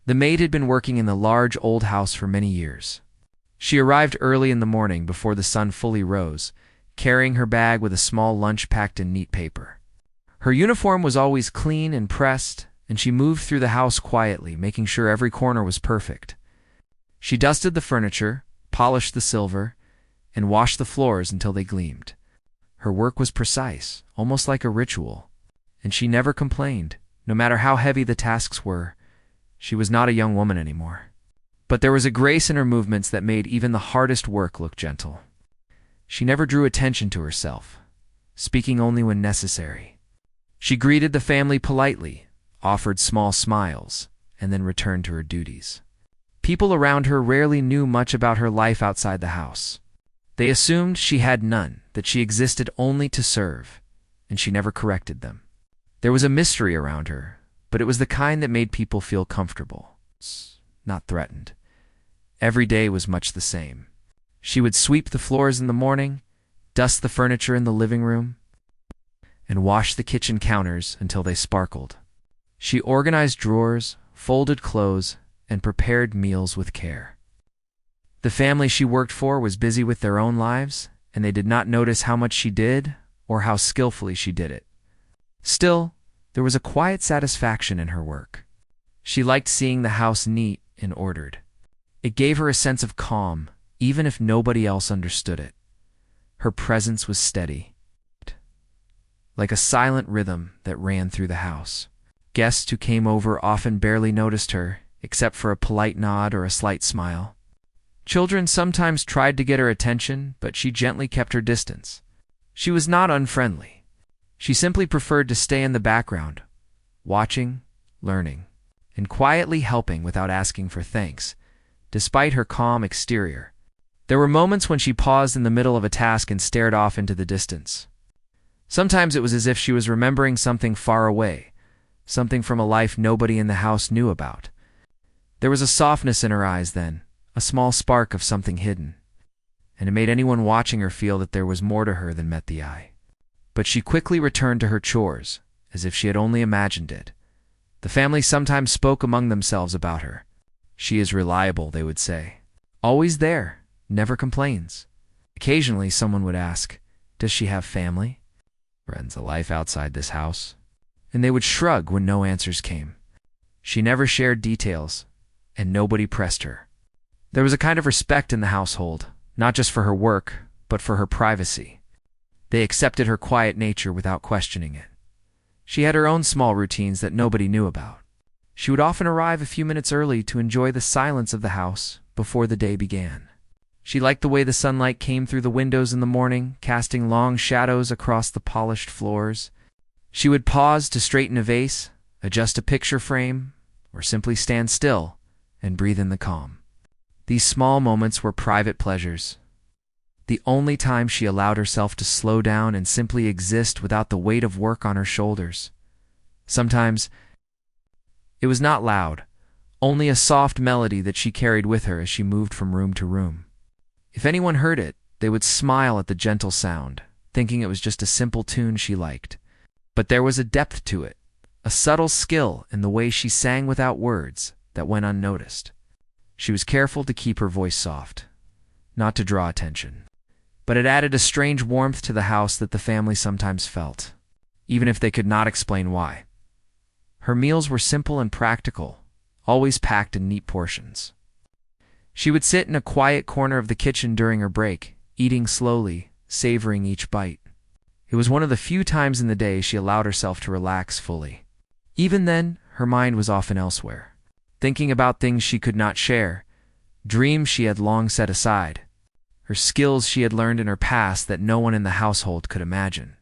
The maid had been working in the large old house for many years. She arrived early in the morning before the sun fully rose, carrying her bag with a small lunch packed in neat paper. Her uniform was always clean and pressed, and she moved through the house quietly, making sure every corner was perfect. She dusted the furniture, polished the silver, and washed the floors until they gleamed. Her work was precise, almost like a ritual, and she never complained, no matter how heavy the tasks were. She was not a young woman anymore. But there was a grace in her movements that made even the hardest work look gentle. She never drew attention to herself, speaking only when necessary. She greeted the family politely, offered small smiles, and then returned to her duties. People around her rarely knew much about her life outside the house. They assumed she had none, that she existed only to serve, and she never corrected them. There was a mystery around her, but it was the kind that made people feel comfortable, not threatened. Every day was much the same. She would sweep the floors in the morning, dust the furniture in the living room, and wash the kitchen counters until they sparkled. She organized drawers, folded clothes, and prepared meals with care. The family she worked for was busy with their own lives, and they did not notice how much she did or how skillfully she did it. Still, there was a quiet satisfaction in her work. She liked seeing the house neat and ordered. It gave her a sense of calm, even if nobody else understood it. Her presence was steady, like a silent rhythm that ran through the house. Guests who came over often barely noticed her, except for a polite nod or a slight smile. Children sometimes tried to get her attention, but she gently kept her distance. She was not unfriendly. She simply preferred to stay in the background, watching, learning, and quietly helping without asking for thanks, despite her calm exterior. There were moments when she paused in the middle of a task and stared off into the distance. Sometimes it was as if she was remembering something far away, something from a life nobody in the house knew about. There was a softness in her eyes then, a small spark of something hidden, and it made anyone watching her feel that there was more to her than met the eye. But she quickly returned to her chores, as if she had only imagined it. The family sometimes spoke among themselves about her. "She is reliable," they would say. "Always there, never complains." Occasionally someone would ask, "Does she have family? Friends, a life outside this house?" And they would shrug when no answers came. She never shared details, and nobody pressed her. There was a kind of respect in the household, not just for her work, but for her privacy. They accepted her quiet nature without questioning it. She had her own small routines that nobody knew about. She would often arrive a few minutes early to enjoy the silence of the house before the day began. She liked the way the sunlight came through the windows in the morning, casting long shadows across the polished floors. She would pause to straighten a vase, adjust a picture frame, or simply stand still and breathe in the calm. These small moments were private pleasures, the only time she allowed herself to slow down and simply exist without the weight of work on her shoulders. Sometimes it was not loud, only a soft melody that she carried with her as she moved from room to room. If anyone heard it, they would smile at the gentle sound, thinking it was just a simple tune she liked. But there was a depth to it, a subtle skill in the way she sang without words that went unnoticed. She was careful to keep her voice soft, not to draw attention. But it added a strange warmth to the house that the family sometimes felt, even if they could not explain why. Her meals were simple and practical, always packed in neat portions. She would sit in a quiet corner of the kitchen during her break, eating slowly, savoring each bite. It was one of the few times in the day she allowed herself to relax fully. Even then, her mind was often elsewhere, thinking about things she could not share, dreams she had long set aside, her skills she had learned in her past that no one in the household could imagine.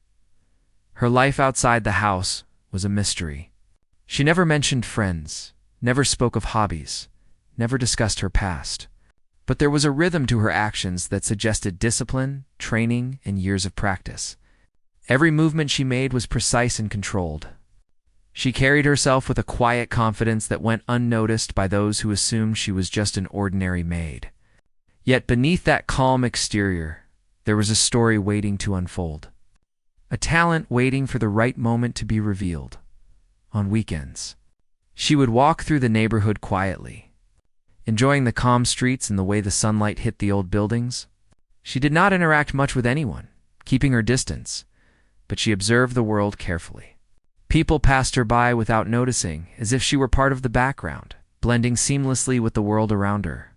Her life outside the house was a mystery. She never mentioned friends, never spoke of hobbies, never discussed her past. But there was a rhythm to her actions that suggested discipline, training, and years of practice. Every movement she made was precise and controlled. She carried herself with a quiet confidence that went unnoticed by those who assumed she was just an ordinary maid. Yet beneath that calm exterior, there was a story waiting to unfold. A talent waiting for the right moment to be revealed. On weekends, She would walk through the neighborhood quietly, enjoying the calm streets and the way the sunlight hit the old buildings. She did not interact much with anyone, keeping her distance, but she observed the world carefully. People passed her by without noticing, as if she were part of the background, blending seamlessly with the world around her.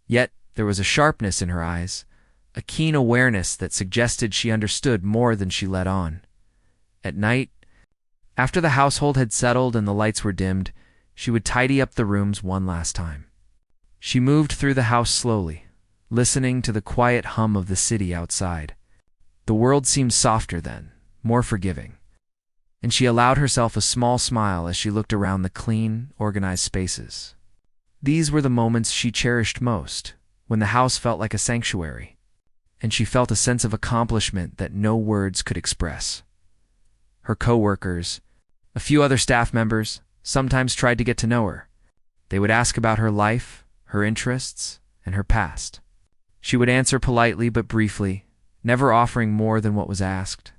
Yet, there was a sharpness in her eyes, a keen awareness that suggested she understood more than she let on. At night, after the household had settled and the lights were dimmed, she would tidy up the rooms one last time. She moved through the house slowly, listening to the quiet hum of the city outside. The world seemed softer then, more forgiving, and she allowed herself a small smile as she looked around the clean, organized spaces. These were the moments she cherished most, when the house felt like a sanctuary, and she felt a sense of accomplishment that no words could express. Her co-workers, a few other staff members, sometimes tried to get to know her. They would ask about her life, her interests, and her past. She would answer politely but briefly, never offering more than what was asked.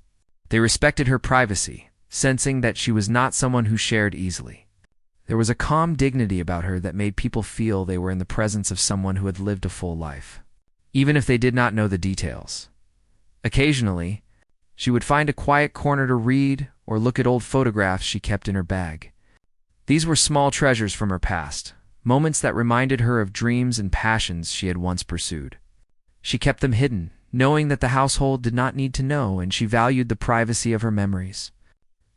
They respected her privacy, sensing that she was not someone who shared easily. There was a calm dignity about her that made people feel they were in the presence of someone who had lived a full life, even if they did not know the details. Occasionally, she would find a quiet corner to read or look at old photographs she kept in her bag. These were small treasures from her past, moments that reminded her of dreams and passions she had once pursued. She kept them hidden, knowing that the household did not need to know, and she valued the privacy of her memories.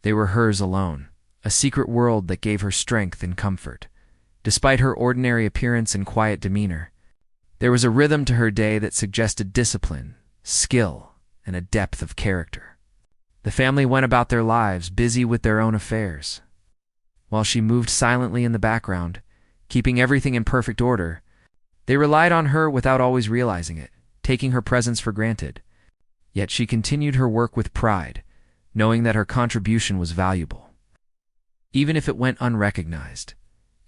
They were hers alone, a secret world that gave her strength and comfort. Despite her ordinary appearance and quiet demeanor, there was a rhythm to her day that suggested discipline, skill, and a depth of character. The family went about their lives, busy with their own affairs, while she moved silently in the background, keeping everything in perfect order. They relied on her without always realizing it, taking her presence for granted. Yet she continued her work with pride, knowing that her contribution was valuable, even if it went unrecognized.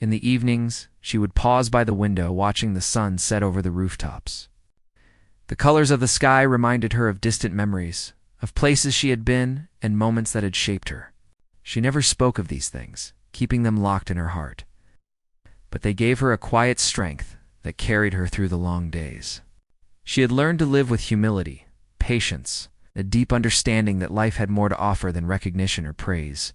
In the evenings, she would pause by the window, watching the sun set over the rooftops. The colors of the sky reminded her of distant memories, of places she had been and moments that had shaped her. She never spoke of these things, keeping them locked in her heart, but they gave her a quiet strength that carried her through the long days. She had learned to live with humility, patience, a deep understanding that life had more to offer than recognition or praise.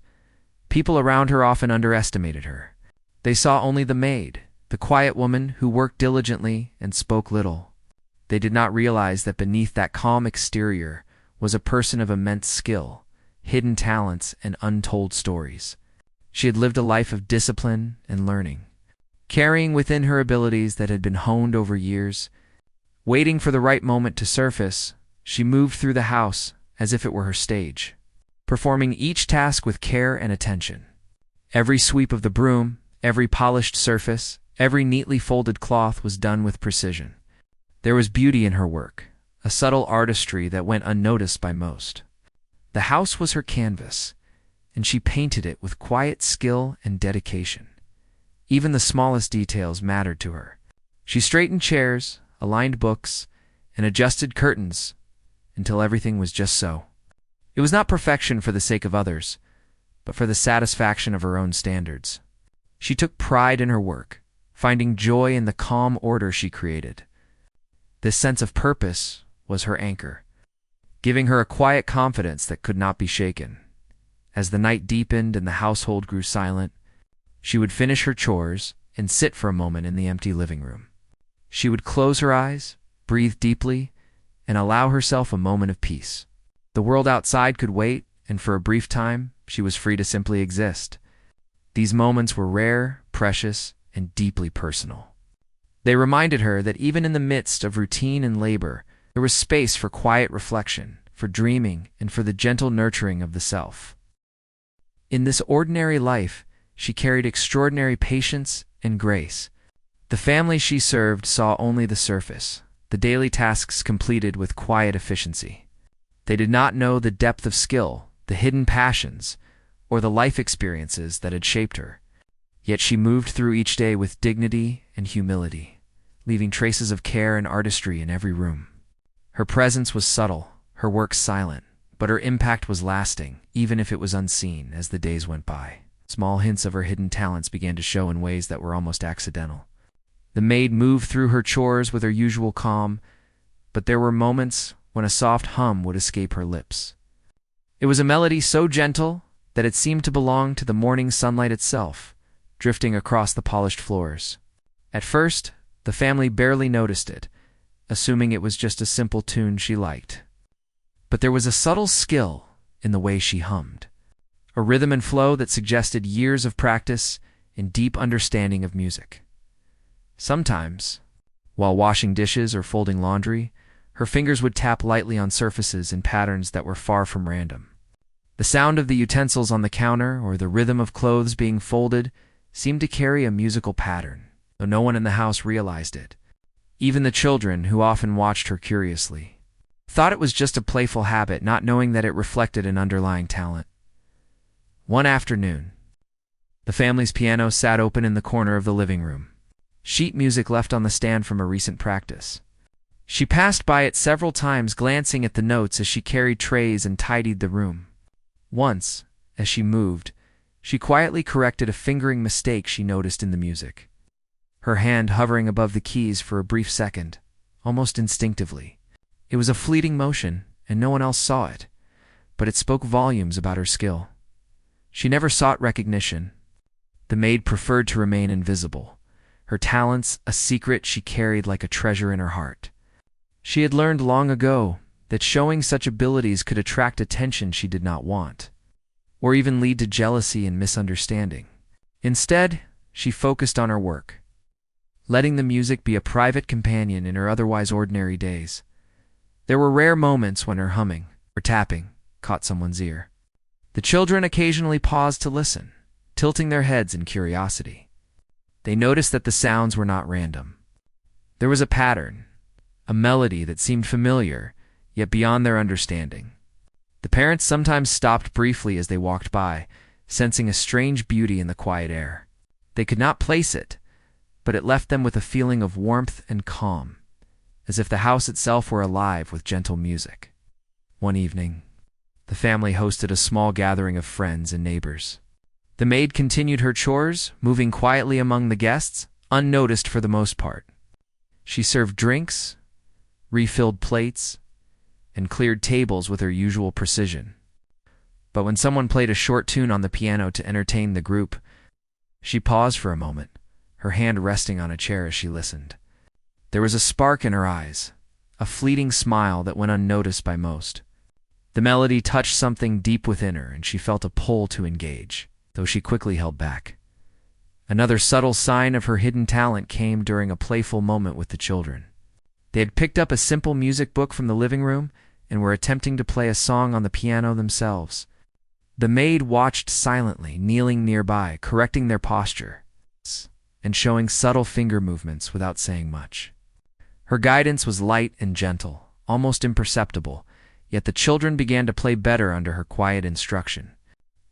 People around her often underestimated her. They saw only the maid, the quiet woman who worked diligently and spoke little. They did not realize that beneath that calm exterior was a person of immense skill, hidden talents, and untold stories. She had lived a life of discipline and learning, carrying within her abilities that had been honed over years. Waiting for the right moment to surface, she moved through the house as if it were her stage, performing each task with care and attention. Every sweep of the broom, every polished surface, every neatly folded cloth was done with precision. There was beauty in her work, a subtle artistry that went unnoticed by most. The house was her canvas, and she painted it with quiet skill and dedication. Even the smallest details mattered to her. She straightened chairs, aligned books, and adjusted curtains until everything was just so. It was not perfection for the sake of others, but for the satisfaction of her own standards. She took pride in her work, finding joy in the calm order she created. This sense of purpose was her anchor, giving her a quiet confidence that could not be shaken. As the night deepened and the household grew silent, she would finish her chores and sit for a moment in the empty living room. She would close her eyes, breathe deeply, and allow herself a moment of peace. The world outside could wait, and for a brief time, she was free to simply exist. These moments were rare, precious, and deeply personal. They reminded her that even in the midst of routine and labor, there was space for quiet reflection, for dreaming, and for the gentle nurturing of the self. In this ordinary life, she carried extraordinary patience and grace. The family she served saw only the surface, the daily tasks completed with quiet efficiency. They did not know the depth of skill, the hidden passions, or the life experiences that had shaped her. Yet she moved through each day with dignity and humility, leaving traces of care and artistry in every room. Her presence was subtle, her work silent, but her impact was lasting, even if it was unseen as the days went by. Small hints of her hidden talents began to show in ways that were almost accidental. The maid moved through her chores with her usual calm, but there were moments when a soft hum would escape her lips. It was a melody so gentle that it seemed to belong to the morning sunlight itself, drifting across the polished floors. At first, the family barely noticed it, assuming it was just a simple tune she liked. But there was a subtle skill in the way she hummed, a rhythm and flow that suggested years of practice and deep understanding of music. Sometimes, while washing dishes or folding laundry, her fingers would tap lightly on surfaces in patterns that were far from random. The sound of the utensils on the counter or the rhythm of clothes being folded seemed to carry a musical pattern, though no one in the house realized it. Even the children, who often watched her curiously, thought it was just a playful habit, not knowing that it reflected an underlying talent. One afternoon, the family's piano sat open in the corner of the living room, sheet music left on the stand from a recent practice. She passed by it several times, glancing at the notes as she carried trays and tidied the room. Once, as she moved, she quietly corrected a fingering mistake she noticed in the music, her hand hovering above the keys for a brief second, almost instinctively. It was a fleeting motion, and no one else saw it, but it spoke volumes about her skill. She never sought recognition. The maid preferred to remain invisible, her talents a secret she carried like a treasure in her heart. She had learned long ago that showing such abilities could attract attention she did not want, or even lead to jealousy and misunderstanding. Instead, she focused on her work, letting the music be a private companion in her otherwise ordinary days. There were rare moments when her humming or tapping caught someone's ear. The children occasionally paused to listen, tilting their heads in curiosity. They noticed that the sounds were not random. There was a pattern, a melody that seemed familiar, yet beyond their understanding. The parents sometimes stopped briefly as they walked by, sensing a strange beauty in the quiet air. They could not place it, but it left them with a feeling of warmth and calm, as if the house itself were alive with gentle music. One evening, the family hosted a small gathering of friends and neighbors. The maid continued her chores, moving quietly among the guests, unnoticed for the most part. She served drinks, refilled plates, and cleared tables with her usual precision. But when someone played a short tune on the piano to entertain the group, she paused for a moment, her hand resting on a chair as she listened. There was a spark in her eyes, a fleeting smile that went unnoticed by most. The melody touched something deep within her, and she felt a pull to engage, though she quickly held back. Another subtle sign of her hidden talent came during a playful moment with the children. They had picked up a simple music book from the living room and were attempting to play a song on the piano themselves. The maid watched silently, kneeling nearby, correcting their posture and showing subtle finger movements without saying much. Her guidance was light and gentle, almost imperceptible, yet the children began to play better under her quiet instruction.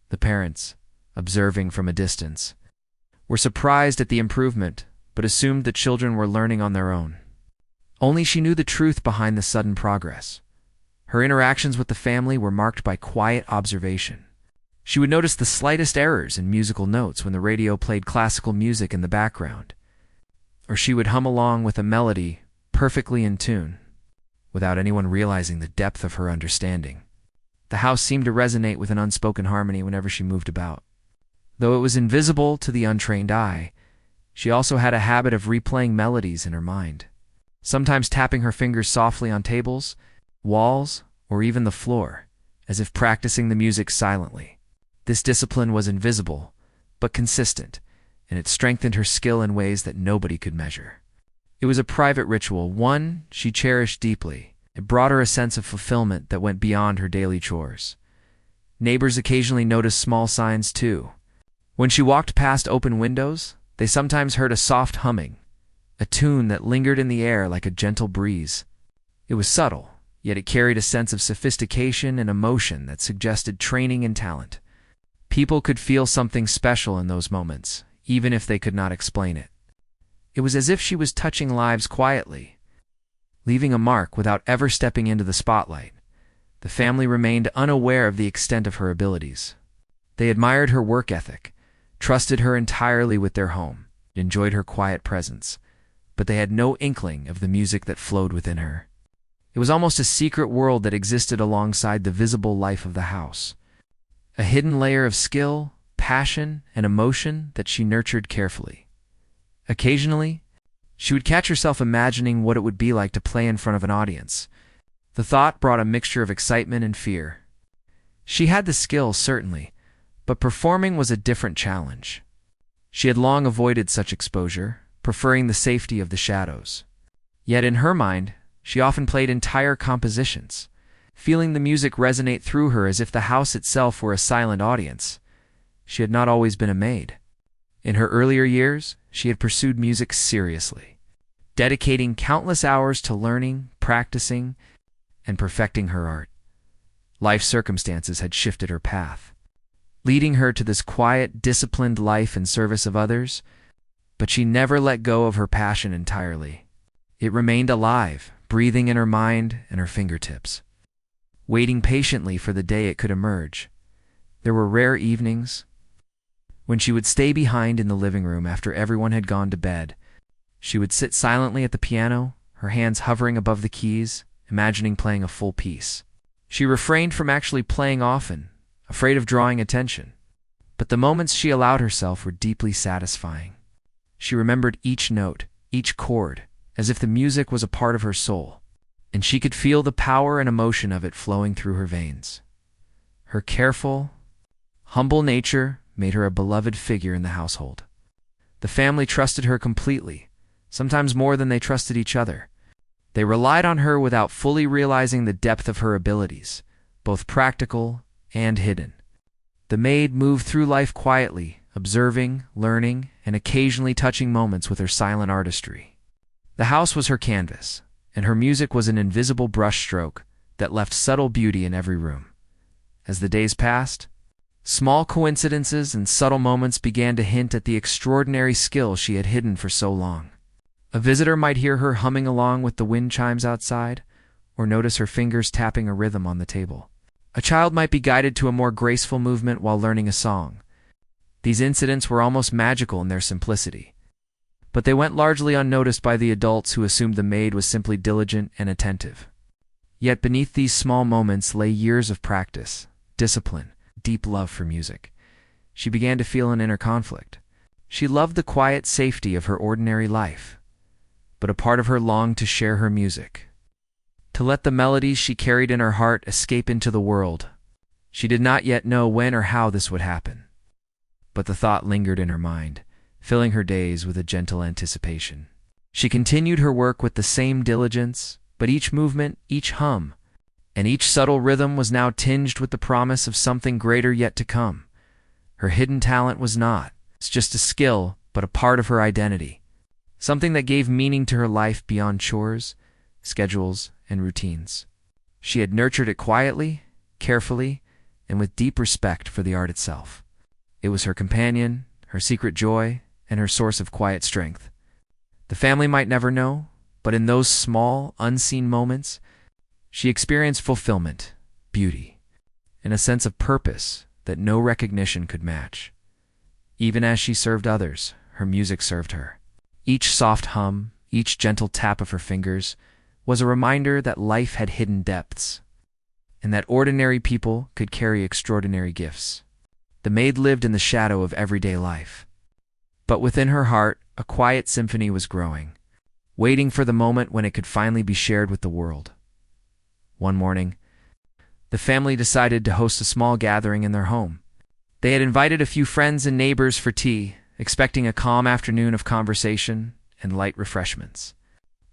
The parents, observing from a distance, were surprised at the improvement, but assumed the children were learning on their own. Only she knew the truth behind the sudden progress. Her interactions with the family were marked by quiet observation. She would notice the slightest errors in musical notes when the radio played classical music in the background, or she would hum along with a melody perfectly in tune, without anyone realizing the depth of her understanding. The house seemed to resonate with an unspoken harmony whenever she moved about. Though it was invisible to the untrained eye, she also had a habit of replaying melodies in her mind, sometimes tapping her fingers softly on tables, walls, or even the floor, as if practicing the music silently. This discipline was invisible, but consistent, and it strengthened her skill in ways that nobody could measure. It was a private ritual, one she cherished deeply. It brought her a sense of fulfillment that went beyond her daily chores. Neighbors occasionally noticed small signs too. When she walked past open windows, they sometimes heard a soft humming, a tune that lingered in the air like a gentle breeze. It was subtle, yet it carried a sense of sophistication and emotion that suggested training and talent. People could feel something special in those moments, even if they could not explain it. It was as if she was touching lives quietly, leaving a mark without ever stepping into the spotlight. The family remained unaware of the extent of her abilities. They admired her work ethic, trusted her entirely with their home, enjoyed her quiet presence, but they had no inkling of the music that flowed within her. It was almost a secret world that existed alongside the visible life of the house, a hidden layer of skill, passion, and emotion that she nurtured carefully. Occasionally, she would catch herself imagining what it would be like to play in front of an audience. The thought brought a mixture of excitement and fear. She had the skill, certainly, but performing was a different challenge. She had long avoided such exposure, preferring the safety of the shadows. Yet in her mind, she often played entire compositions, feeling the music resonate through her as if the house itself were a silent audience. She had not always been a maid. In her earlier years, she had pursued music seriously, dedicating countless hours to learning, practicing, and perfecting her art. Life circumstances had shifted her path, leading her to this quiet, disciplined life in service of others, but she never let go of her passion entirely. It remained alive, breathing in her mind and her fingertips, waiting patiently for the day it could emerge. There were rare evenings when she would stay behind in the living room after everyone had gone to bed. She would sit silently at the piano, her hands hovering above the keys, imagining playing a full piece. She refrained from actually playing often, afraid of drawing attention, but the moments she allowed herself were deeply satisfying. She remembered each note, each chord, as if the music was a part of her soul, and she could feel the power and emotion of it flowing through her veins. Her careful, humble nature made her a beloved figure in the household. The family trusted her completely, sometimes more than they trusted each other. They relied on her without fully realizing the depth of her abilities, both practical and hidden. The maid moved through life quietly, observing, learning, and occasionally touching moments with her silent artistry. The house was her canvas, and her music was an invisible brushstroke that left subtle beauty in every room. As the days passed, small coincidences and subtle moments began to hint at the extraordinary skill she had hidden for so long. A visitor might hear her humming along with the wind chimes outside, or notice her fingers tapping a rhythm on the table. A child might be guided to a more graceful movement while learning a song. These incidents were almost magical in their simplicity, but they went largely unnoticed by the adults who assumed the maid was simply diligent and attentive. Yet beneath these small moments lay years of practice, discipline, deep love for music. She began to feel an inner conflict. She loved the quiet safety of her ordinary life, but a part of her longed to share her music, to let the melodies she carried in her heart escape into the world. She did not yet know when or how this would happen, but the thought lingered in her mind, filling her days with a gentle anticipation. She continued her work with the same diligence, but each movement, each hum, and each subtle rhythm was now tinged with the promise of something greater yet to come. Her hidden talent was not just a skill, but a part of her identity, something that gave meaning to her life beyond chores, schedules, and routines. She had nurtured it quietly, carefully, and with deep respect for the art itself. It was her companion, her secret joy, and her source of quiet strength. The family might never know, but in those small, unseen moments, she experienced fulfillment, beauty, and a sense of purpose that no recognition could match. Even as she served others, her music served her. Each soft hum, each gentle tap of her fingers, was a reminder that life had hidden depths, and that ordinary people could carry extraordinary gifts. The maid lived in the shadow of everyday life, but within her heart, a quiet symphony was growing, waiting for the moment when it could finally be shared with the world. One morning, the family decided to host a small gathering in their home. They had invited a few friends and neighbors for tea, expecting a calm afternoon of conversation and light refreshments.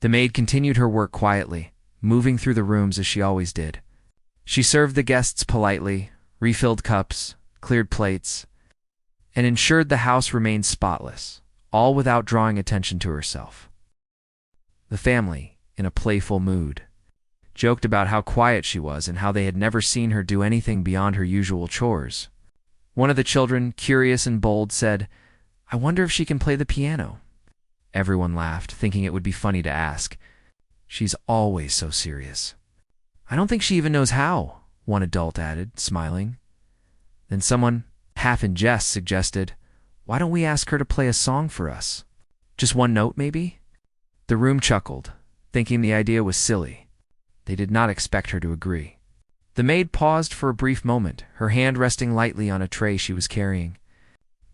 The maid continued her work quietly, moving through the rooms as she always did. She served the guests politely, refilled cups, cleared plates, and ensured the house remained spotless, all without drawing attention to herself. The family, in a playful mood, joked about how quiet she was and how they had never seen her do anything beyond her usual chores. One of the children, curious and bold, said, "I wonder if she can play the piano." Everyone laughed, thinking it would be funny to ask. "She's always so serious." "I don't think she even knows how," one adult added, smiling. Then someone, half in jest, suggested, Why don't we ask her to play a song for us? Just one note, maybe?" The room chuckled, thinking the idea was silly. They did not expect her to agree. The maid paused for a brief moment, her hand resting lightly on a tray she was carrying.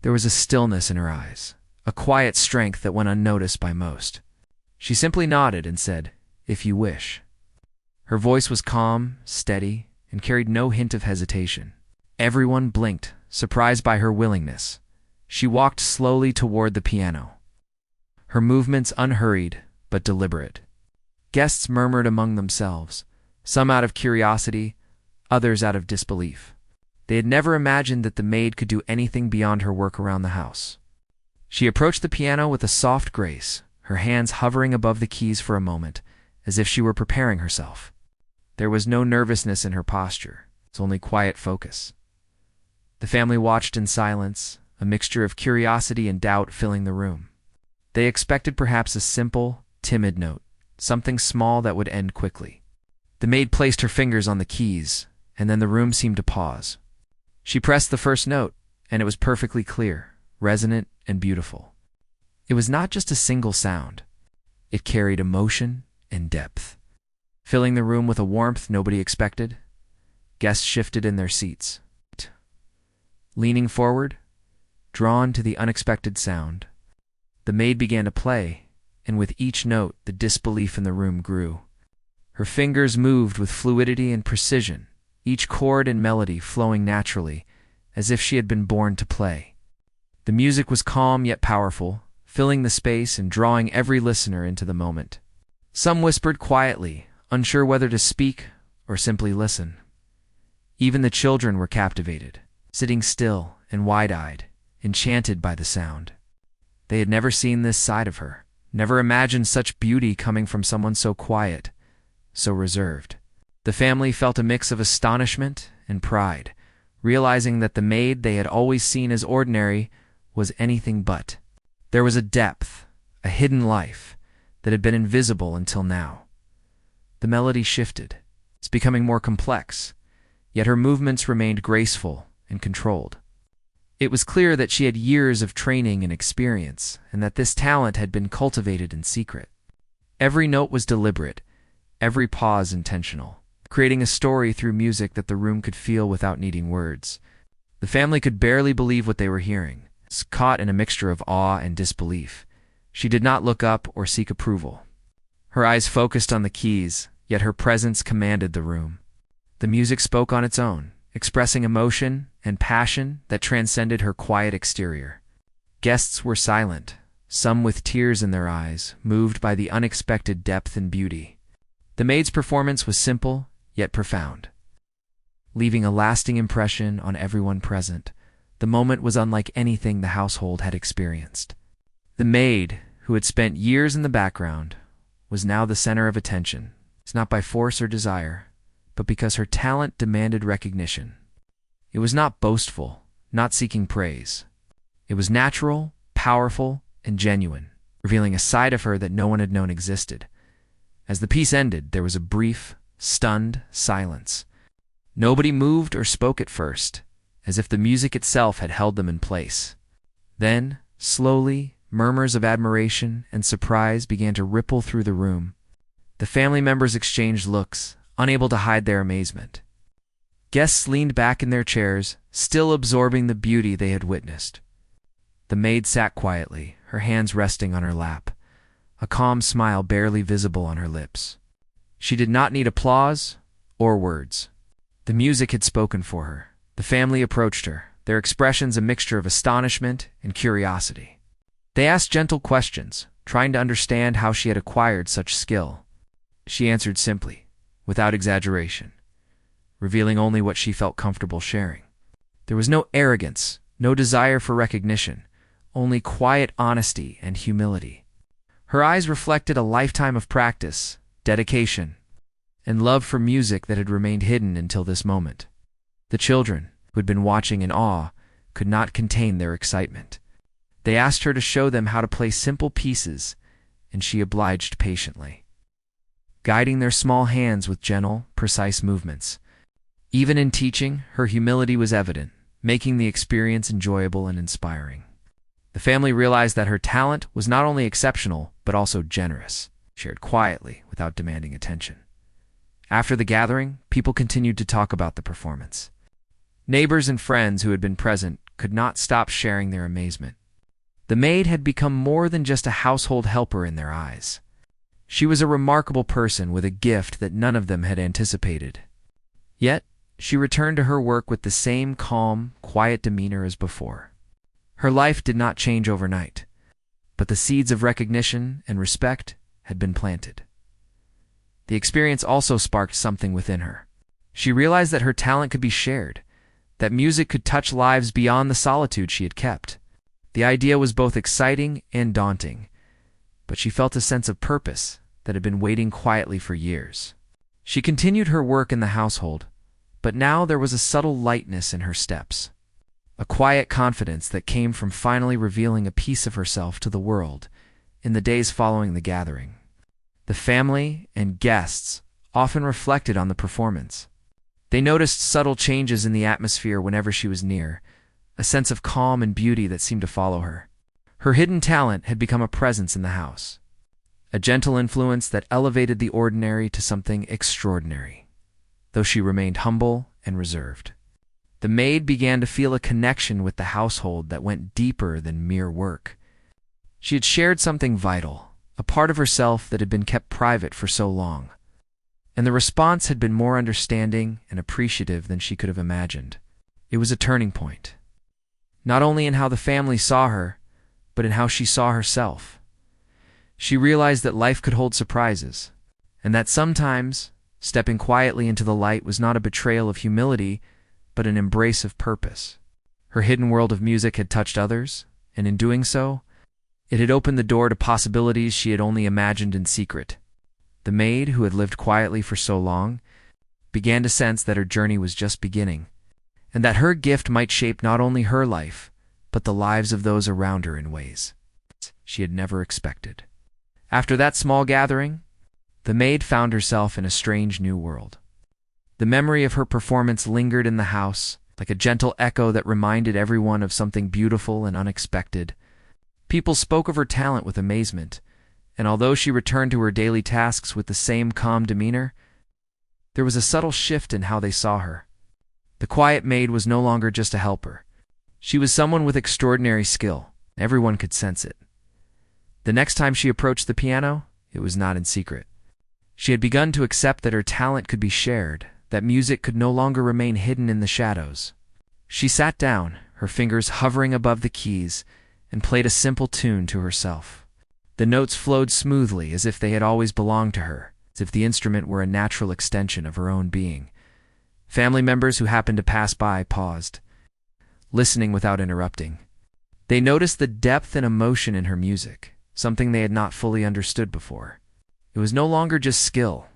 There was a stillness in her eyes, a quiet strength that went unnoticed by most. She simply nodded and said, "If you wish." Her voice was calm, steady, and carried no hint of hesitation. Everyone blinked, surprised by her willingness. She walked slowly toward the piano, her movements unhurried but deliberate. Guests murmured among themselves, some out of curiosity, others out of disbelief. They had never imagined that the maid could do anything beyond her work around the house. She approached the piano with a soft grace, her hands hovering above the keys for a moment, as if she were preparing herself. There was no nervousness in her posture, only quiet focus. The family watched in silence, a mixture of curiosity and doubt filling the room. They expected perhaps a simple, timid note, something small that would end quickly. The maid placed her fingers on the keys, and then the room seemed to pause. She pressed the first note, and it was perfectly clear, resonant, and beautiful. It was not just a single sound. It carried emotion and depth, filling the room with a warmth nobody expected. Guests shifted in their seats, leaning forward, drawn to the unexpected sound. The maid began to play, and with each note the disbelief in the room grew. Her fingers moved with fluidity and precision, each chord and melody flowing naturally, as if she had been born to play. The music was calm yet powerful, filling the space and drawing every listener into the moment. Some whispered quietly, unsure whether to speak or simply listen. Even the children were captivated, sitting still and wide-eyed, enchanted by the sound. They had never seen this side of her, never imagined such beauty coming from someone so quiet, so reserved. The family felt a mix of astonishment and pride, realizing that the maid they had always seen as ordinary was anything but. There was a depth, a hidden life, that had been invisible until now. The melody shifted. It's becoming more complex, yet her movements remained graceful and controlled. It was clear that she had years of training and experience, and that this talent had been cultivated in secret. Every note was deliberate, every pause intentional, creating a story through music that the room could feel without needing words. The family could barely believe what they were hearing, caught in a mixture of awe and disbelief. She did not look up or seek approval. Her eyes focused on the keys, yet her presence commanded the room. The music spoke on its own, expressing emotion and passion that transcended her quiet exterior. Guests were silent, some with tears in their eyes, moved by the unexpected depth and beauty. The maid's performance was simple, yet profound, leaving a lasting impression on everyone present. The moment was unlike anything the household had experienced. The maid, who had spent years in the background, was now the center of attention. It's not by force or desire, but because her talent demanded recognition. It was not boastful, not seeking praise. It was natural, powerful, and genuine, revealing a side of her that no one had known existed. As the piece ended, there was a brief, stunned silence. Nobody moved or spoke at first, as if the music itself had held them in place. Then, slowly, murmurs of admiration and surprise began to ripple through the room. The family members exchanged looks, unable to hide their amazement. Guests leaned back in their chairs, still absorbing the beauty they had witnessed. The maid sat quietly, her hands resting on her lap, a calm smile barely visible on her lips. She did not need applause or words. The music had spoken for her. The family approached her, their expressions a mixture of astonishment and curiosity. They asked gentle questions, trying to understand how she had acquired such skill. She answered simply, without exaggeration, revealing only what she felt comfortable sharing. There was no arrogance, no desire for recognition, only quiet honesty and humility. Her eyes reflected a lifetime of practice, dedication, and love for music that had remained hidden until this moment. The children, who had been watching in awe, could not contain their excitement. They asked her to show them how to play simple pieces, and she obliged patiently, guiding their small hands with gentle, precise movements. Even in teaching, her humility was evident, making the experience enjoyable and inspiring. The family realized that her talent was not only exceptional, but also generous, shared quietly without demanding attention. After the gathering, people continued to talk about the performance. Neighbors and friends who had been present could not stop sharing their amazement. The maid had become more than just a household helper in their eyes. She was a remarkable person with a gift that none of them had anticipated. Yet, she returned to her work with the same calm, quiet demeanor as before. Her life did not change overnight, but the seeds of recognition and respect had been planted. The experience also sparked something within her. She realized that her talent could be shared, that music could touch lives beyond the solitude she had kept. The idea was both exciting and daunting, but she felt a sense of purpose that had been waiting quietly for years. She continued her work in the household, but now there was a subtle lightness in her steps, a quiet confidence that came from finally revealing a piece of herself to the world in the days following the gathering. The family and guests often reflected on the performance. They noticed subtle changes in the atmosphere whenever she was near, a sense of calm and beauty that seemed to follow her. Her hidden talent had become a presence in the house, a gentle influence that elevated the ordinary to something extraordinary, though she remained humble and reserved. The maid began to feel a connection with the household that went deeper than mere work. She had shared something vital, a part of herself that had been kept private for so long, and the response had been more understanding and appreciative than she could have imagined. It was a turning point, not only in how the family saw her, but in how she saw herself. She realized that life could hold surprises, and that sometimes stepping quietly into the light was not a betrayal of humility, but an embrace of purpose. Her hidden world of music had touched others, and in doing so, it had opened the door to possibilities she had only imagined in secret. The maid, who had lived quietly for so long, began to sense that her journey was just beginning, and that her gift might shape not only her life, but the lives of those around her in ways she had never expected. After that small gathering, the maid found herself in a strange new world. The memory of her performance lingered in the house, like a gentle echo that reminded everyone of something beautiful and unexpected. People spoke of her talent with amazement, and although she returned to her daily tasks with the same calm demeanor, there was a subtle shift in how they saw her. The quiet maid was no longer just a helper. She was someone with extraordinary skill. Everyone could sense it. The next time she approached the piano, it was not in secret. She had begun to accept that her talent could be shared, that music could no longer remain hidden in the shadows. She sat down, her fingers hovering above the keys, and played a simple tune to herself. The notes flowed smoothly as if they had always belonged to her, as if the instrument were a natural extension of her own being. Family members who happened to pass by paused, listening without interrupting. They noticed the depth and emotion in her music, something they had not fully understood before. It was no longer just skill.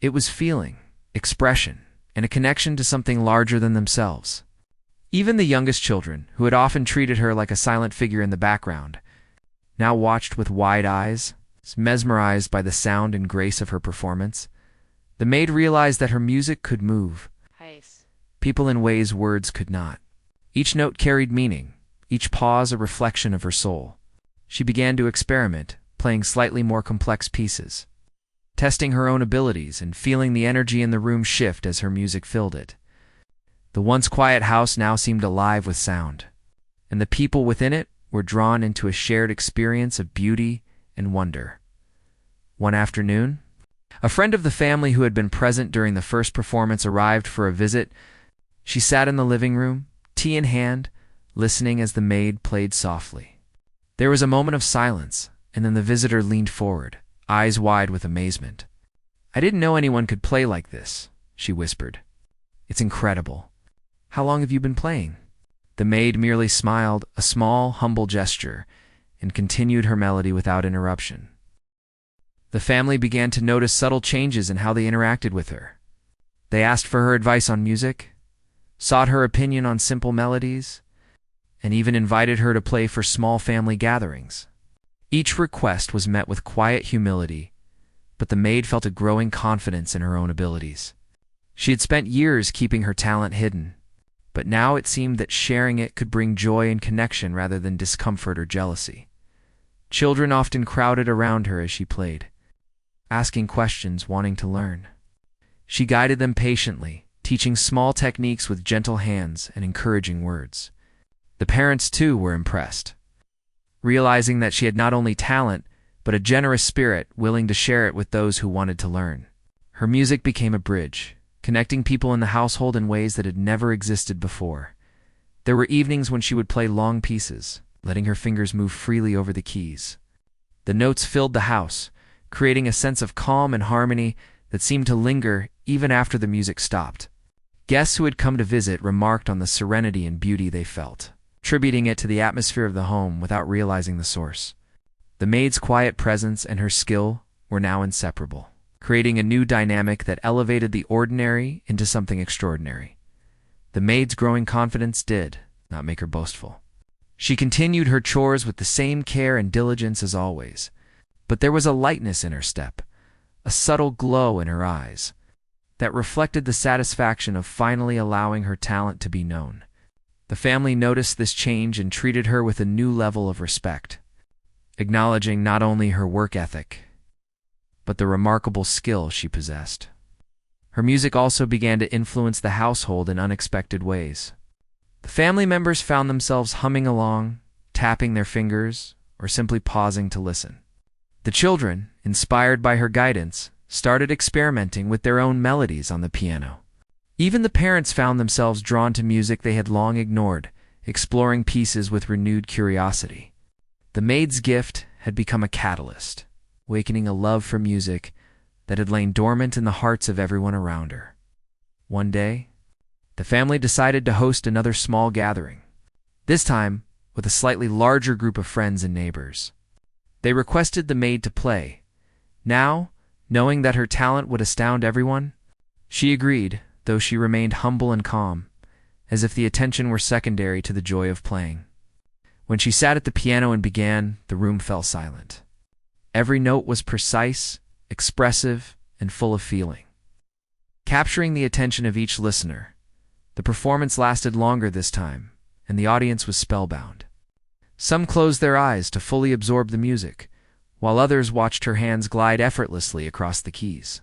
It was feeling, expression, and a connection to something larger than themselves. Even the youngest children, who had often treated her like a silent figure in the background, now watched with wide eyes, mesmerized by the sound and grace of her performance. The maid realized that her music could move people in ways words could not. Each note carried meaning, each pause a reflection of her soul. She began to experiment, playing slightly more complex pieces, testing her own abilities and feeling the energy in the room shift as her music filled it. The once quiet house now seemed alive with sound, and the people within it were drawn into a shared experience of beauty and wonder. One afternoon, a friend of the family who had been present during the first performance arrived for a visit. She sat in the living room, tea in hand, listening as the maid played softly. There was a moment of silence, and then the visitor leaned forward, eyes wide with amazement. "I didn't know anyone could play like this," she whispered. "It's incredible. How long have you been playing?" The maid merely smiled, a small, humble gesture, and continued her melody without interruption. The family began to notice subtle changes in how they interacted with her. They asked for her advice on music, sought her opinion on simple melodies, and even invited her to play for small family gatherings. Each request was met with quiet humility, but the maid felt a growing confidence in her own abilities. She had spent years keeping her talent hidden, but now it seemed that sharing it could bring joy and connection rather than discomfort or jealousy. Children often crowded around her as she played, asking questions, wanting to learn. She guided them patiently, teaching small techniques with gentle hands and encouraging words. The parents, too, were impressed, realizing that she had not only talent, but a generous spirit willing to share it with those who wanted to learn. Her music became a bridge, connecting people in the household in ways that had never existed before. There were evenings when she would play long pieces, letting her fingers move freely over the keys. The notes filled the house, creating a sense of calm and harmony that seemed to linger even after the music stopped. Guests who had come to visit remarked on the serenity and beauty they felt, attributing it to the atmosphere of the home without realizing the source. The maid's quiet presence and her skill were now inseparable, creating a new dynamic that elevated the ordinary into something extraordinary. The maid's growing confidence did not make her boastful. She continued her chores with the same care and diligence as always, but there was a lightness in her step, a subtle glow in her eyes, that reflected the satisfaction of finally allowing her talent to be known. The family noticed this change and treated her with a new level of respect, acknowledging not only her work ethic, but the remarkable skill she possessed. Her music also began to influence the household in unexpected ways. The family members found themselves humming along, tapping their fingers, or simply pausing to listen. The children, inspired by her guidance, started experimenting with their own melodies on the piano. Even the parents found themselves drawn to music they had long ignored, exploring pieces with renewed curiosity. The maid's gift had become a catalyst, awakening a love for music that had lain dormant in the hearts of everyone around her. One day, the family decided to host another small gathering, this time with a slightly larger group of friends and neighbors. They requested the maid to play. Now, knowing that her talent would astound everyone, she agreed, though she remained humble and calm, as if the attention were secondary to the joy of playing. When she sat at the piano and began, the room fell silent. Every note was precise, expressive, and full of feeling. Capturing the attention of each listener, the performance lasted longer this time, and the audience was spellbound. Some closed their eyes to fully absorb the music, while others watched her hands glide effortlessly across the keys.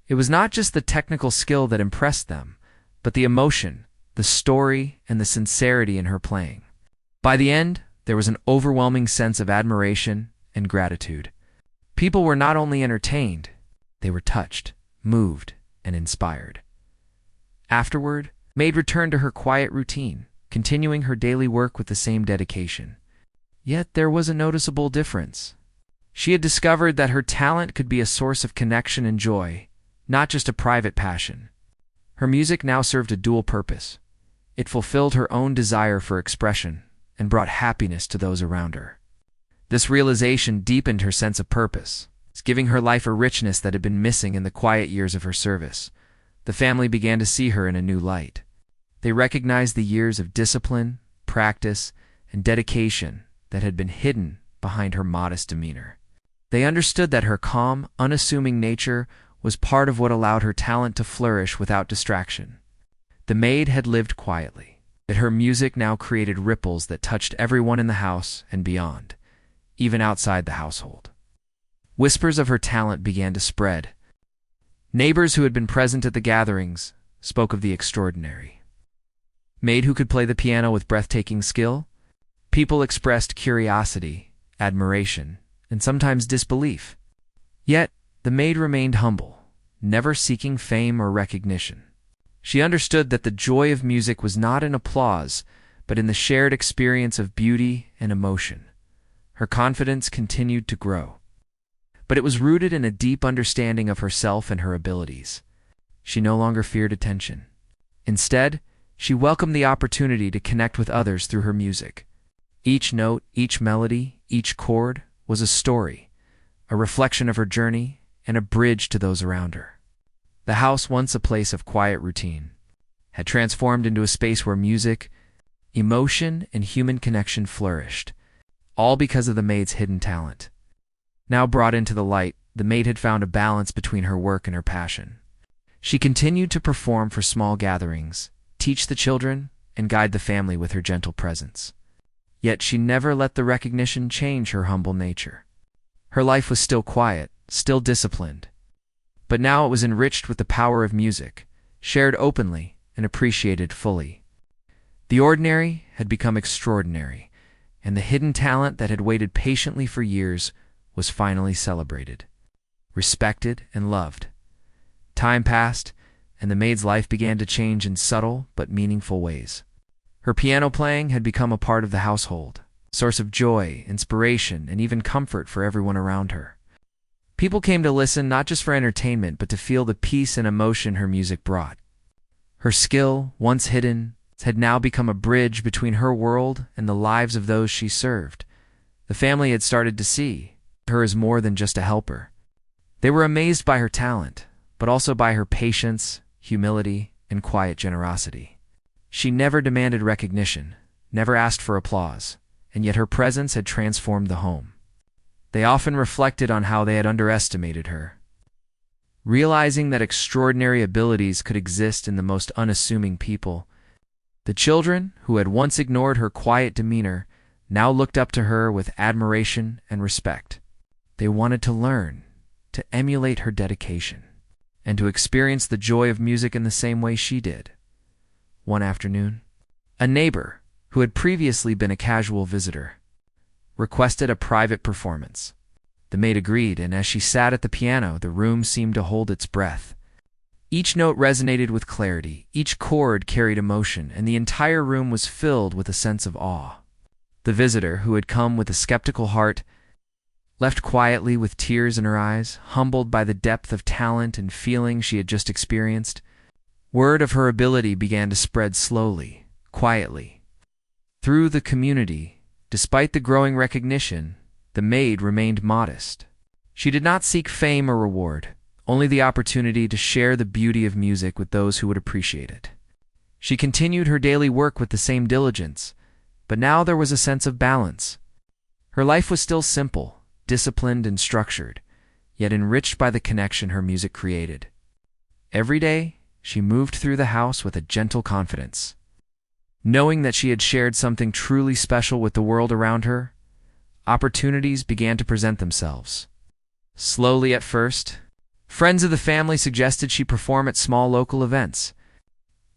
It was not just the technical skill that impressed them, but the emotion, the story, and the sincerity in her playing. By the end, there was an overwhelming sense of admiration and gratitude. People were not only entertained, they were touched, moved, and inspired. Afterward, Maid returned to her quiet routine, continuing her daily work with the same dedication. Yet there was a noticeable difference. She had discovered that her talent could be a source of connection and joy, not just a private passion. Her music now served a dual purpose. It fulfilled her own desire for expression and brought happiness to those around her. This realization deepened her sense of purpose, giving her life a richness that had been missing in the quiet years of her service. The family began to see her in a new light. They recognized the years of discipline, practice, and dedication that had been hidden behind her modest demeanor. They understood that her calm, unassuming nature was part of what allowed her talent to flourish without distraction. The maid had lived quietly, yet her music now created ripples that touched everyone in the house and beyond, even outside the household. Whispers of her talent began to spread. Neighbors who had been present at the gatherings spoke of the extraordinary maid who could play the piano with breathtaking skill. People expressed curiosity, admiration, and sometimes disbelief. Yet, the maid remained humble, never seeking fame or recognition. She understood that the joy of music was not in applause, but in the shared experience of beauty and emotion. Her confidence continued to grow, but it was rooted in a deep understanding of herself and her abilities. She no longer feared attention. Instead, she welcomed the opportunity to connect with others through her music. Each note, each melody, each chord was a story, a reflection of her journey, and a bridge to those around her. The house, once a place of quiet routine, had transformed into a space where music, emotion, and human connection flourished, all because of the maid's hidden talent. Now brought into the light, the maid had found a balance between her work and her passion. She continued to perform for small gatherings, teach the children, and guide the family with her gentle presence. Yet she never let the recognition change her humble nature. Her life was still quiet, still disciplined, but now it was enriched with the power of music, shared openly and appreciated fully. The ordinary had become extraordinary, and the hidden talent that had waited patiently for years was finally celebrated, respected, and loved. Time passed, and the maid's life began to change in subtle but meaningful ways. Her piano playing had become a part of the household, a source of joy, inspiration, and even comfort for everyone around her. People came to listen not just for entertainment, but to feel the peace and emotion her music brought. Her skill, once hidden, had now become a bridge between her world and the lives of those she served. The family had started to see her as more than just a helper. They were amazed by her talent, but also by her patience, humility, and quiet generosity. She never demanded recognition, never asked for applause, and yet her presence had transformed the home. They often reflected on how they had underestimated her, realizing that extraordinary abilities could exist in the most unassuming people. The children, who had once ignored her quiet demeanor, now looked up to her with admiration and respect. They wanted to learn, to emulate her dedication, and to experience the joy of music in the same way she did. One afternoon, a neighbor, who had previously been a casual visitor, requested a private performance. The maid agreed, and as she sat at the piano, the room seemed to hold its breath. Each note resonated with clarity, each chord carried emotion, and the entire room was filled with a sense of awe. The visitor, who had come with a skeptical heart, left quietly with tears in her eyes, humbled by the depth of talent and feeling she had just experienced. Word of her ability began to spread slowly, quietly, through the community. Despite the growing recognition, the maid remained modest. She did not seek fame or reward, only the opportunity to share the beauty of music with those who would appreciate it. She continued her daily work with the same diligence, but now there was a sense of balance. Her life was still simple, disciplined, and structured, yet enriched by the connection her music created. Every day, she moved through the house with a gentle confidence. Knowing that she had shared something truly special with the world around her, opportunities began to present themselves. Slowly at first, friends of the family suggested she perform at small local events.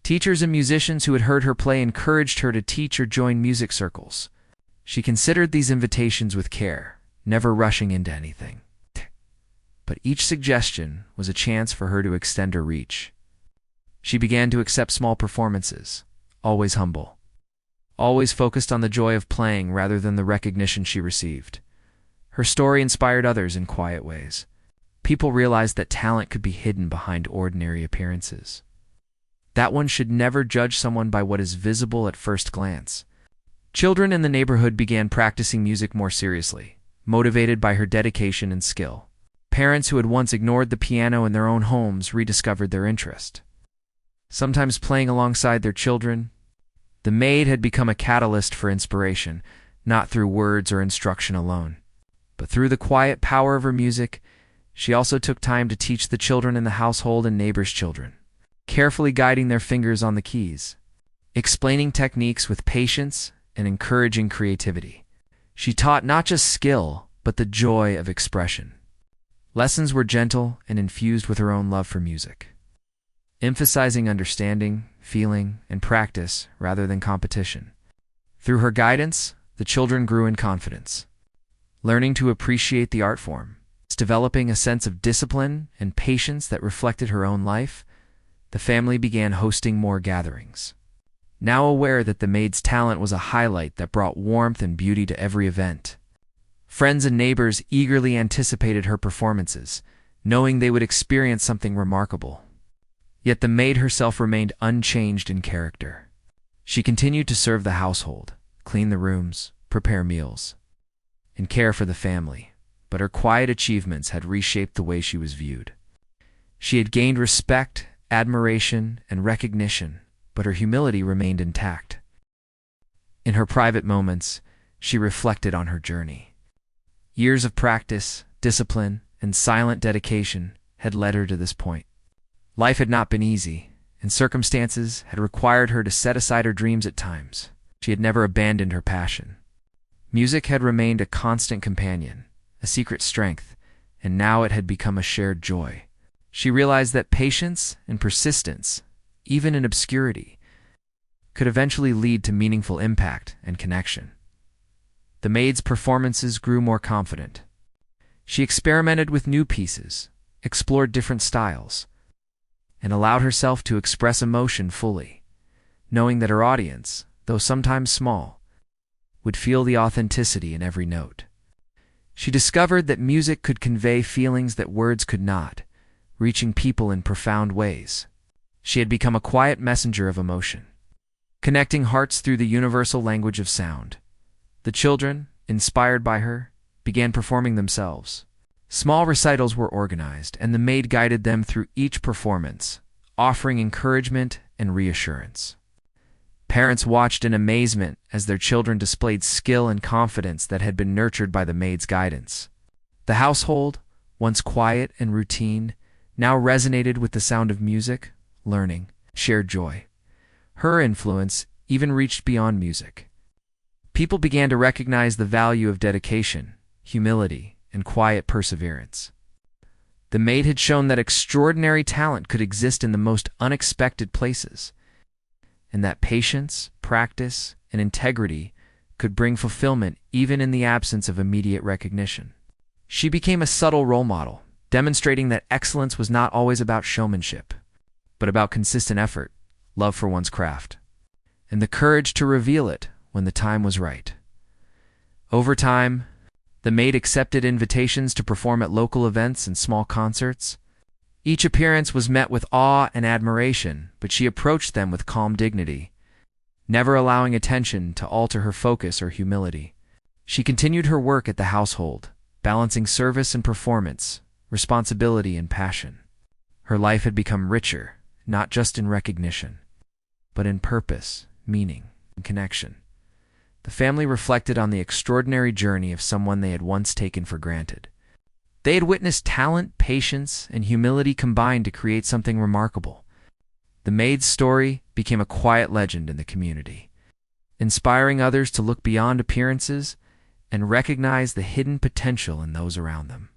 Teachers and musicians who had heard her play encouraged her to teach or join music circles. She considered these invitations with care, never rushing into anything. But each suggestion was a chance for her to extend her reach. She began to accept small performances, always humble, always focused on the joy of playing rather than the recognition she received. Her story inspired others in quiet ways. People realized that talent could be hidden behind ordinary appearances, that one should never judge someone by what is visible at first glance. Children in the neighborhood began practicing music more seriously, motivated by her dedication and skill. Parents who had once ignored the piano in their own homes rediscovered their interest, sometimes playing alongside their children. The maid had become a catalyst for inspiration, not through words or instruction alone, but through the quiet power of her music. She also took time to teach the children in the household and neighbors' children, carefully guiding their fingers on the keys, explaining techniques with patience and encouraging creativity. She taught not just skill, but the joy of expression. Lessons were gentle and infused with her own love for music, emphasizing understanding, feeling, and practice rather than competition. Through her guidance, the children grew in confidence, learning to appreciate the art form, developing a sense of discipline and patience that reflected her own life. The family began hosting more gatherings, now aware that the maid's talent was a highlight that brought warmth and beauty to every event. Friends and neighbors eagerly anticipated her performances, knowing they would experience something remarkable. Yet the maid herself remained unchanged in character. She continued to serve the household, clean the rooms, prepare meals, and care for the family, but her quiet achievements had reshaped the way she was viewed. She had gained respect, admiration, and recognition, but her humility remained intact. In her private moments, she reflected on her journey. Years of practice, discipline, and silent dedication had led her to this point. Life had not been easy, and circumstances had required her to set aside her dreams at times, she had never abandoned her passion. Music had remained a constant companion, a secret strength, and now it had become a shared joy. She realized that patience and persistence, even in obscurity, could eventually lead to meaningful impact and connection. The maid's performances grew more confident. She experimented with new pieces, explored different styles, and allowed herself to express emotion fully, knowing that her audience, though sometimes small, would feel the authenticity in every note. She discovered that music could convey feelings that words could not, reaching people in profound ways. She had become a quiet messenger of emotion, connecting hearts through the universal language of sound. The children, inspired by her, began performing themselves. Small recitals were organized, and the maid guided them through each performance, offering encouragement and reassurance. Parents watched in amazement as their children displayed skill and confidence that had been nurtured by the maid's guidance. The household, once quiet and routine, now resonated with the sound of music, learning, shared joy. Her influence even reached beyond music. People began to recognize the value of dedication, humility, and quiet perseverance. The maid had shown that extraordinary talent could exist in the most unexpected places, and that patience, practice, and integrity could bring fulfillment even in the absence of immediate recognition. She became a subtle role model, demonstrating that excellence was not always about showmanship, but about consistent effort, love for one's craft, and the courage to reveal it when the time was right. Over time, the maid accepted invitations to perform at local events and small concerts. Each appearance was met with awe and admiration, but she approached them with calm dignity, never allowing attention to alter her focus or humility. She continued her work at the household, balancing service and performance, responsibility and passion. Her life had become richer, not just in recognition, but in purpose, meaning, and connection. The family reflected on the extraordinary journey of someone they had once taken for granted. They had witnessed talent, patience, and humility combined to create something remarkable. The maid's story became a quiet legend in the community, inspiring others to look beyond appearances and recognize the hidden potential in those around them.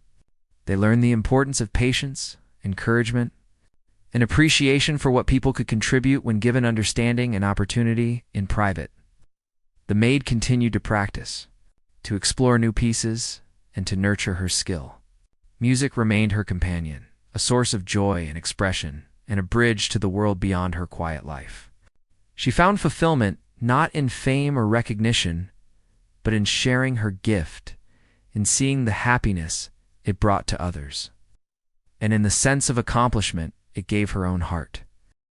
They learned the importance of patience, encouragement, and appreciation for what people could contribute when given understanding and opportunity in private. The maid continued to practice, to explore new pieces, and to nurture her skill. Music remained her companion, a source of joy and expression, and a bridge to the world beyond her quiet life. She found fulfillment not in fame or recognition, but in sharing her gift, in seeing the happiness it brought to others, and in the sense of accomplishment it gave her own heart.